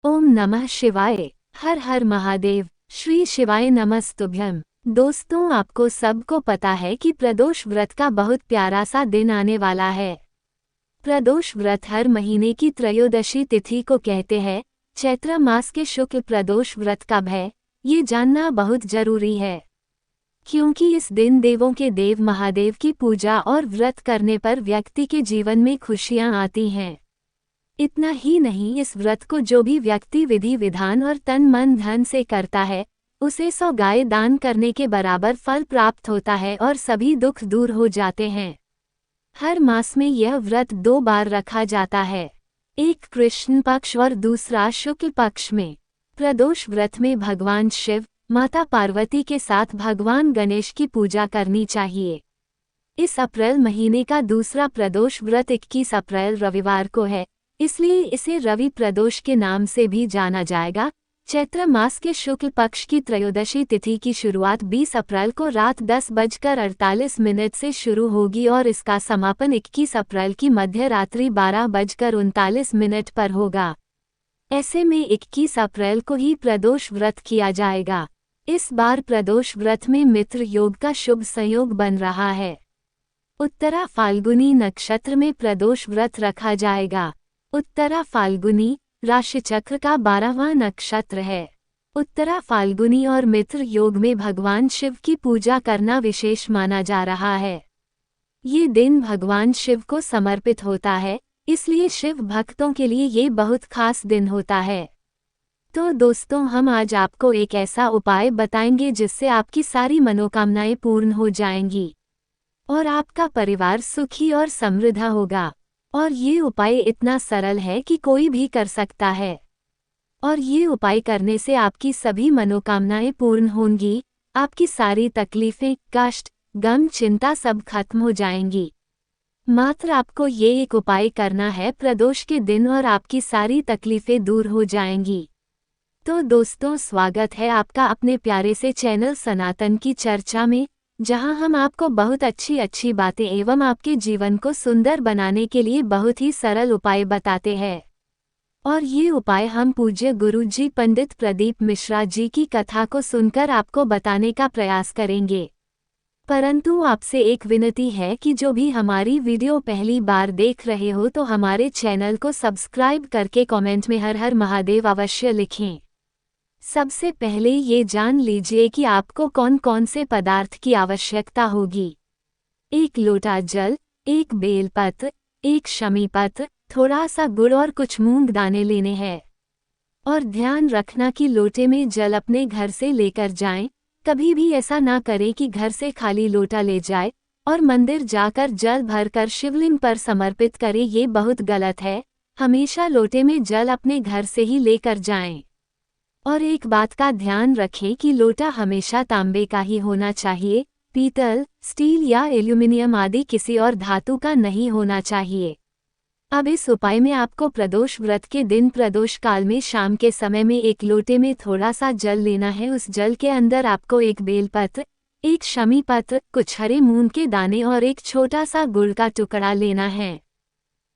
ओम नमः शिवाय। हर हर महादेव। श्री शिवाय नमस्तुभ्यम। दोस्तों, आपको सबको पता है कि प्रदोष व्रत का बहुत प्यारा सा दिन आने वाला है। प्रदोष व्रत हर महीने की त्रयोदशी तिथि को कहते हैं। चैत्र मास के शुक्ल प्रदोष व्रत कब है, ये जानना बहुत जरूरी है, क्योंकि इस दिन देवों के देव महादेव की पूजा और व्रत करने पर व्यक्ति के जीवन में खुशियां आती हैं। इतना ही नहीं, इस व्रत को जो भी व्यक्ति विधि विधान और तन मन धन से करता है, उसे 100 गाय दान करने के बराबर फल प्राप्त होता है और सभी दुख दूर हो जाते हैं। हर मास में यह व्रत 2 बार रखा जाता है, एक कृष्ण पक्ष और दूसरा शुक्ल पक्ष में। प्रदोष व्रत में भगवान शिव, माता पार्वती के साथ भगवान गणेश की पूजा करनी चाहिए। इस अप्रैल महीने का दूसरा प्रदोष व्रत 21 अप्रैल रविवार को है, इसलिए इसे रवि प्रदोष के नाम से भी जाना जाएगा। चैत्र मास के शुक्ल पक्ष की त्रयोदशी तिथि की शुरुआत 20 अप्रैल को रात 10:48 से शुरू होगी और इसका समापन 21 अप्रैल की मध्य रात्रि 12:39 पर होगा। ऐसे में 21 अप्रैल को ही प्रदोष व्रत किया जाएगा। इस बार प्रदोष व्रत में मित्र योग का शुभ संयोग बन रहा है। उत्तरा फाल्गुनी नक्षत्र में प्रदोष व्रत रखा जाएगा। उत्तरा फाल्गुनी राशि चक्र का 12वां नक्षत्र है। उत्तरा फाल्गुनी और मित्र योग में भगवान शिव की पूजा करना विशेष माना जा रहा है। ये दिन भगवान शिव को समर्पित होता है, इसलिए शिव भक्तों के लिए ये बहुत खास दिन होता है। तो दोस्तों, हम आज आपको एक ऐसा उपाय बताएंगे जिससे आपकी सारी मनोकामनाएं पूर्ण हो जाएंगी और आपका परिवार सुखी और समृद्ध होगा। और ये उपाय इतना सरल है कि कोई भी कर सकता है, और ये उपाय करने से आपकी सभी मनोकामनाएं पूर्ण होंगी। आपकी सारी तकलीफें, कष्ट, गम, चिंता सब खत्म हो जाएंगी। मात्र आपको ये एक उपाय करना है प्रदोष के दिन और आपकी सारी तकलीफें दूर हो जाएंगी। तो दोस्तों, स्वागत है आपका अपने प्यारे से चैनल सनातन की चर्चा में, जहां हम आपको बहुत अच्छी बातें एवं आपके जीवन को सुंदर बनाने के लिए बहुत ही सरल उपाय बताते हैं। और ये उपाय हम पूज्य गुरु जी पंडित प्रदीप मिश्रा जी की कथा को सुनकर आपको बताने का प्रयास करेंगे। परंतु आपसे एक विनती है कि जो भी हमारी वीडियो पहली बार देख रहे हो तो हमारे चैनल को सब्सक्राइब करके कमेंट में हर हर महादेव अवश्य लिखें। सबसे पहले ये जान लीजिए कि आपको कौन कौन से पदार्थ की आवश्यकता होगी। 1 लोटा जल, 1 बेलपत्र, 1 शमी पत्र, थोड़ा सा गुड़ और कुछ मूंग दाने लेने हैं। और ध्यान रखना कि लोटे में जल अपने घर से लेकर जाएं। कभी भी ऐसा ना करें कि घर से खाली लोटा ले जाए और मंदिर जाकर जल भरकर शिवलिंग पर समर्पित करें, ये बहुत गलत है। हमेशा लोटे में जल अपने घर से ही लेकर जाएं। और एक बात का ध्यान रखें कि लोटा हमेशा तांबे का ही होना चाहिए, पीतल, स्टील या एल्यूमिनियम आदि किसी और धातु का नहीं होना चाहिए। अब इस उपाय में आपको प्रदोष व्रत के दिन प्रदोष काल में शाम के समय में एक लोटे में थोड़ा सा जल लेना है। उस जल के अंदर आपको 1 बेलपत्र, 1 शमी पत्र, कुछ हरे मूंग के दाने और 1 छोटा सा गुड़ का टुकड़ा लेना है।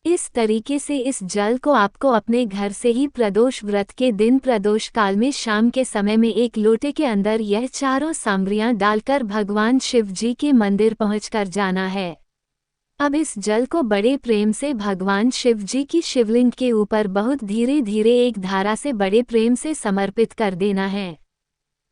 इस तरीके से इस जल को आपको अपने घर से ही प्रदोष व्रत के दिन प्रदोष काल में शाम के समय में एक लोटे के अंदर यह चारों सामग्रियां डालकर भगवान शिव जी के मंदिर पहुंचकर जाना है। अब इस जल को बड़े प्रेम से भगवान शिव जी की शिवलिंग के ऊपर बहुत धीरे धीरे एक धारा से बड़े प्रेम से समर्पित कर देना है।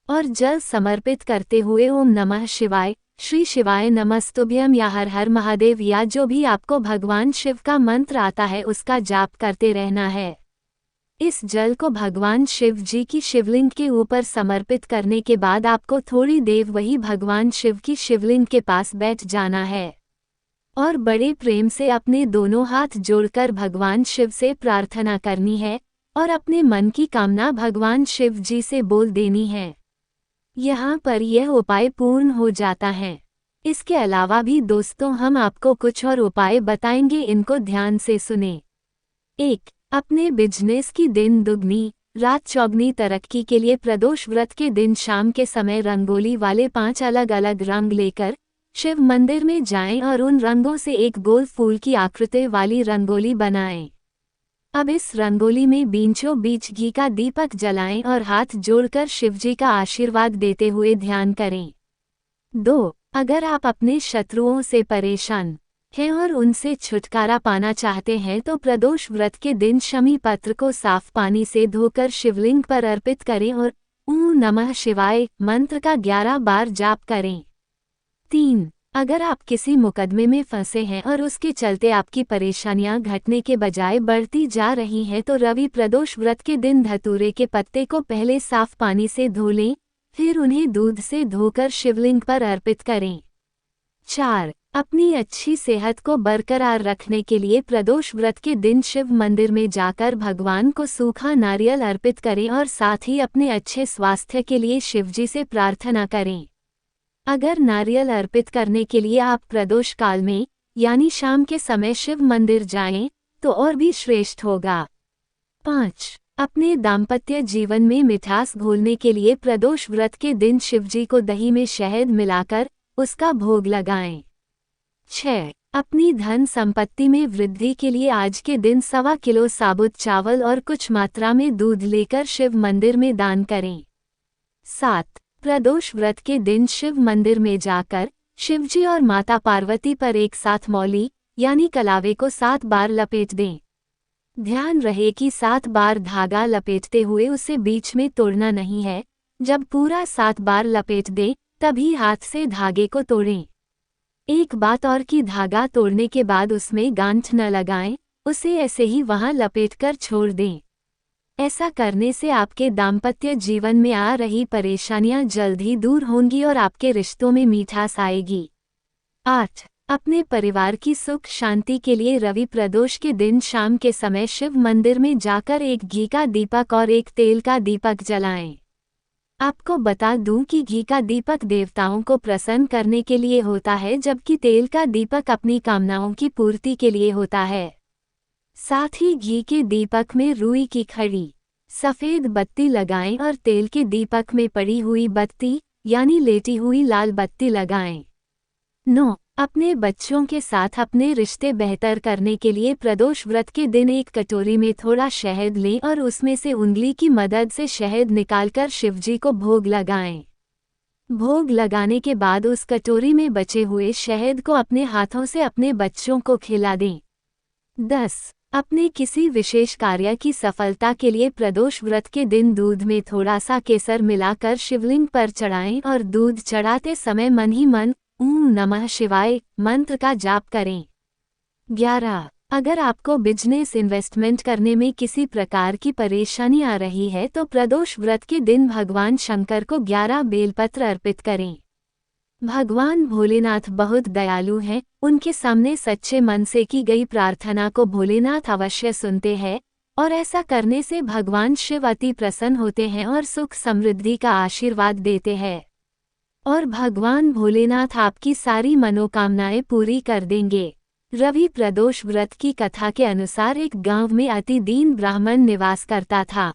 और जल समर्पित करते हुए ओम नमः शिवाय, श्री शिवाय नमस्तुभ्यम या हर हर महादेव या जो भी आपको भगवान शिव का मंत्र आता है उसका जाप करते रहना है। इस जल को भगवान शिव जी की शिवलिंग के ऊपर समर्पित करने के बाद आपको थोड़ी देर वही भगवान शिव की शिवलिंग के पास बैठ जाना है और बड़े प्रेम से अपने दोनों हाथ जोड़कर भगवान शिव से प्रार्थना करनी है और अपने मन की कामना भगवान शिव जी से बोल देनी है। यहाँ पर यह उपाय पूर्ण हो जाता है। इसके अलावा भी दोस्तों, हम आपको कुछ और उपाय बताएंगे, इनको ध्यान से सुने। 1. अपने बिजनेस की दिन दुगनी रात चौगनी तरक्की के लिए प्रदोष व्रत के दिन शाम के समय रंगोली वाले 5 अलग अलग रंग लेकर शिव मंदिर में जाएं और उन रंगों से एक गोल फूल की आकृति वाली रंगोली बनाएं। अब इस रंगोली में बीचों बीच घी का दीपक जलाएं और हाथ जोड़कर शिवजी का आशीर्वाद देते हुए ध्यान करें। 2. अगर आप अपने शत्रुओं से परेशान हैं और उनसे छुटकारा पाना चाहते हैं तो प्रदोष व्रत के दिन शमी पत्र को साफ पानी से धोकर शिवलिंग पर अर्पित करें और ओम नमः शिवाय मंत्र का 11 बार जाप करें। 3. अगर आप किसी मुकदमे में फंसे हैं और उसके चलते आपकी परेशानियां घटने के बजाय बढ़ती जा रही हैं तो रवि प्रदोष व्रत के दिन धतूरे के पत्ते को पहले साफ पानी से धो लें, फिर उन्हें दूध से धोकर शिवलिंग पर अर्पित करें। 4. अपनी अच्छी सेहत को बरकरार रखने के लिए प्रदोष व्रत के दिन शिव मंदिर में जाकर भगवान को सूखा नारियल अर्पित करें और साथ ही अपने अच्छे स्वास्थ्य के लिए शिवजी से प्रार्थना करें। अगर नारियल अर्पित करने के लिए आप प्रदोष काल में यानी शाम के समय शिव मंदिर जाएं तो और भी श्रेष्ठ होगा। 5. अपने दाम्पत्य जीवन में मिठास घोलने के लिए प्रदोष व्रत के दिन शिवजी को दही में शहद मिलाकर उसका भोग लगाएं। 6. अपनी धन संपत्ति में वृद्धि के लिए आज के दिन 1.25 किलो साबुत चावल और कुछ मात्रा में दूध लेकर शिव मंदिर में दान करें। 7. प्रदोष व्रत के दिन शिव मंदिर में जाकर शिवजी और माता पार्वती पर एक साथ मौली यानी कलावे को 7 बार लपेट दें। ध्यान रहे कि 7 बार धागा लपेटते हुए उसे बीच में तोड़ना नहीं है। जब पूरा 7 बार लपेट दें तभी हाथ से धागे को तोड़ें। एक बात और कि धागा तोड़ने के बाद उसमें गांठ न लगाएं, उसे ऐसे ही वहां लपेटकर छोड़ दें। ऐसा करने से आपके दाम्पत्य जीवन में आ रही परेशानियां जल्द ही दूर होंगी और आपके रिश्तों में मिठास आएगी। 8. अपने परिवार की सुख शांति के लिए रवि प्रदोष के दिन शाम के समय शिव मंदिर में जाकर एक घी का दीपक और एक तेल का दीपक जलाएं। आपको बता दूं कि घी का दीपक देवताओं को प्रसन्न करने के लिए होता है जबकि तेल का दीपक अपनी कामनाओं की पूर्ति के लिए होता है। साथ ही घी के दीपक में रुई की खड़ी सफ़ेद बत्ती लगाएं और तेल के दीपक में पड़ी हुई बत्ती यानी लेटी हुई लाल बत्ती लगाएं। 9. अपने बच्चों के साथ अपने रिश्ते बेहतर करने के लिए प्रदोष व्रत के दिन एक कटोरी में थोड़ा शहद लें और उसमें से उंगली की मदद से शहद निकालकर शिवजी को भोग लगाएं। भोग लगाने के बाद उस कटोरी में बचे हुए शहद को अपने हाथों से अपने बच्चों को खिला दें। 10. अपने किसी विशेष कार्य की सफलता के लिए प्रदोष व्रत के दिन दूध में थोड़ा सा केसर मिलाकर शिवलिंग पर चढ़ाएं और दूध चढ़ाते समय मन ही मन ओम नमः शिवाय मंत्र का जाप करें। 11. अगर आपको बिजनेस इन्वेस्टमेंट करने में किसी प्रकार की परेशानी आ रही है तो प्रदोष व्रत के दिन भगवान शंकर को 11 बेलपत्र अर्पित करें। भगवान भोलेनाथ बहुत दयालु हैं, उनके सामने सच्चे मन से की गई प्रार्थना को भोलेनाथ अवश्य सुनते हैं और ऐसा करने से भगवान शिव अति प्रसन्न होते हैं और सुख समृद्धि का आशीर्वाद देते हैं और भगवान भोलेनाथ आपकी सारी मनोकामनाएं पूरी कर देंगे। रवि प्रदोष व्रत की कथा के अनुसार एक गांव में अति दीन ब्राह्मण निवास करता था।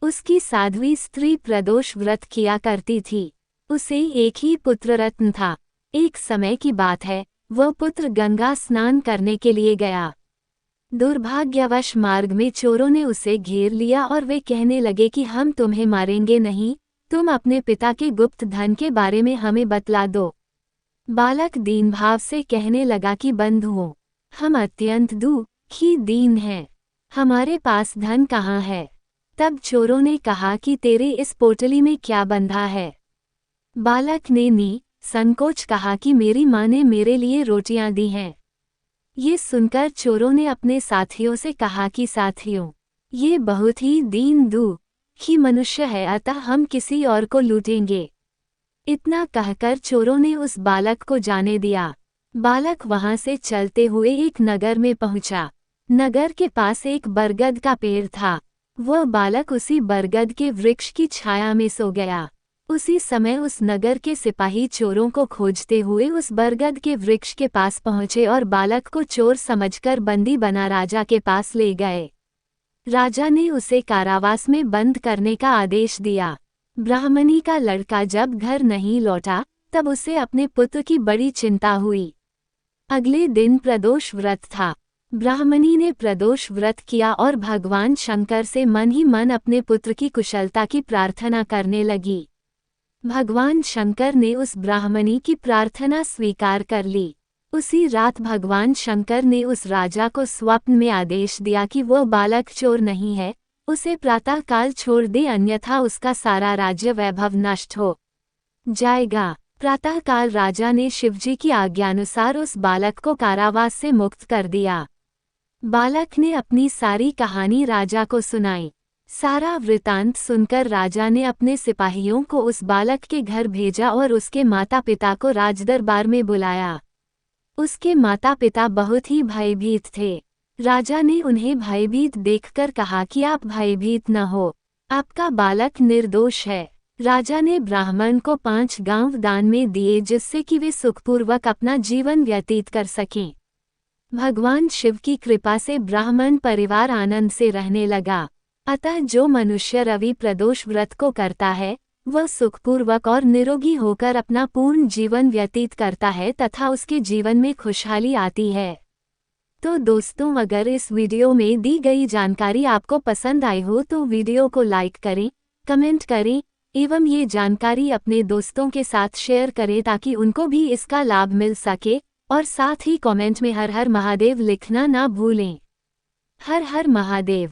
उसकी साध्वी स्त्री प्रदोष व्रत किया करती थी। उसे एक ही पुत्र रत्न था। एक समय की बात है, वह पुत्र गंगा स्नान करने के लिए गया। दुर्भाग्यवश मार्ग में चोरों ने उसे घेर लिया और वे कहने लगे कि हम तुम्हें मारेंगे नहीं, तुम अपने पिता के गुप्त धन के बारे में हमें बतला दो। बालक दीन भाव से कहने लगा कि बंधुओं, हम अत्यंत दुखी दीन हैं, हमारे पास धन कहाँ है। तब चोरों ने कहा कि तेरे इस पोटली में क्या बंधा है। बालक ने संकोच कहा कि मेरी माँ ने मेरे लिए रोटियां दी हैं। ये सुनकर चोरों ने अपने साथियों से कहा कि साथियों, ये बहुत ही दीन दुखी मनुष्य है, अतः हम किसी और को लूटेंगे। इतना कहकर चोरों ने उस बालक को जाने दिया। बालक वहां से चलते हुए एक नगर में पहुंचा। नगर के पास एक बरगद का पेड़ था। वह बालक उसी बरगद के वृक्ष की छाया में सो गया। उसी समय उस नगर के सिपाही चोरों को खोजते हुए उस बरगद के वृक्ष के पास पहुंचे और बालक को चोर समझकर बंदी बना राजा के पास ले गए। राजा ने उसे कारावास में बंद करने का आदेश दिया। ब्राह्मणी का लड़का जब घर नहीं लौटा तब उसे अपने पुत्र की बड़ी चिंता हुई। अगले दिन प्रदोष व्रत था। ब्राह्मणी ने प्रदोष व्रत किया और भगवान शंकर से मन ही मन अपने पुत्र की कुशलता की प्रार्थना करने लगी। भगवान शंकर ने उस ब्राह्मणी की प्रार्थना स्वीकार कर ली। उसी रात भगवान शंकर ने उस राजा को स्वप्न में आदेश दिया कि वो बालक चोर नहीं है, उसे प्रातःकाल छोड़ दे, अन्यथा उसका सारा राज्य वैभव नष्ट हो जाएगा। प्रातःकाल राजा ने शिवजी की आज्ञानुसार उस बालक को कारावास से मुक्त कर दिया। बालक ने अपनी सारी कहानी राजा को सुनाई। सारा वृतांत सुनकर राजा ने अपने सिपाहियों को उस बालक के घर भेजा और उसके माता पिता को राजदरबार में बुलाया। उसके माता पिता बहुत ही भयभीत थे। राजा ने उन्हें भयभीत देखकर कहा कि आप भयभीत न हो, आपका बालक निर्दोष है। राजा ने ब्राह्मण को 5 गांव दान में दिए जिससे कि वे सुखपूर्वक अपना जीवन व्यतीत कर सकें। भगवान शिव की कृपा से ब्राह्मण परिवार आनंद से रहने लगा। अतः जो मनुष्य रवि प्रदोष व्रत को करता है वह सुखपूर्वक और निरोगी होकर अपना पूर्ण जीवन व्यतीत करता है तथा उसके जीवन में खुशहाली आती है। तो दोस्तों, अगर इस वीडियो में दी गई जानकारी आपको पसंद आई हो तो वीडियो को लाइक करें, कमेंट करें एवं ये जानकारी अपने दोस्तों के साथ शेयर करें ताकि उनको भी इसका लाभ मिल सके। और साथ ही कमेंट में हर हर महादेव लिखना ना भूलें। हर हर महादेव।